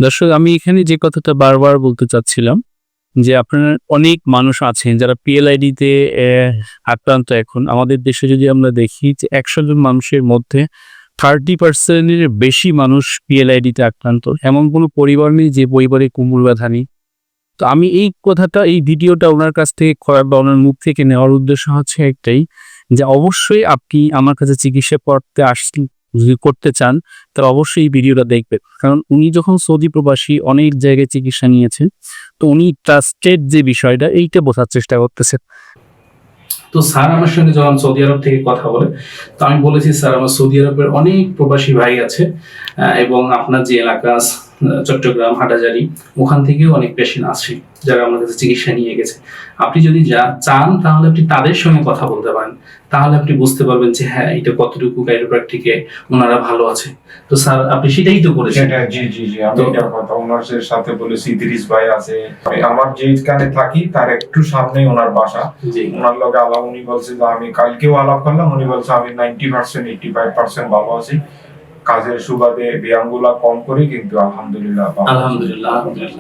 দর্শক, আমি এখানে যে কথাটা বারবার বলতে চাচ্ছিলাম যে আপনার অনেক মানুষ আছেন যারা পিএলআইডিতে আক্রান্ত। এখন আমাদের দেশে যদি আমরা দেখি যে ১০০ জন মানুষের মধ্যে 30% এর বেশি মানুষ পিএলআইডিতে আক্রান্ত। এমন কোনো পরিবার নেই যে পরিবারে কুমুর ব্যথা নেই। তো আমি এই কথাটা, এই ভিডিওটা ওনার কাছ থেকে বা ওনার মুখ থেকে নেওয়ার উদ্দেশ্য হচ্ছে একটাই, যে অবশ্যই আপনি আমার কাছে চিকিৎসা যদি করতে চান, তাহলে অবশ্যই এই ভিডিওটা দেখবেন। কারণ উনি যখন সৌদি প্রবাসী অনেক জায়গায় চিকিৎসা নিয়েছেন, তো উনি ট্রাস্টেড যে বিষয়টা এইটা বোঝার চেষ্টা করতেছেন। তো স্যার আমার সঙ্গে যখন সৌদি আরব থেকে কথা বলে, তো আমি বলেছি স্যার আমার সৌদি আরবের অনেক প্রবাসী ভাই আছে, এবং আপনার যে এলাকা চট্টগ্রাম হাটাজারি, ওখান থেকেও অনেক পেশেন্ট আসে যারা আমার কাছে চিকিৎসা নিয়ে গেছে। আপনি যদি চান তাহলে আপনি তাদের সঙ্গে কথা বলতে পারেন, তাহলে আপনি বুঝতে পারবেন যে হ্যাঁ এটা কতটুকু কাইরোপ্র্যাকটিকে ওনারা ভালো আছে। তো স্যার আপনি সেটাই তো করেছেন। জি জি জি, আমি এটার কথা ওনার সাথে বলেছি। ইদ্রিস ভাই আছে, আমার যেখানে থাকি তার একটু সামনেই ওনার বাসা। ওনার লগে আলাপ, উনি বলছে যে আমি কালকেও আলাপ করলাম, উনি বলছে আমি 90% 85% ভালো আছি, কাজের সুবাদে ব্যায়ামগুলা কম করি, কিন্তু আলহামদুলিল্লাহ।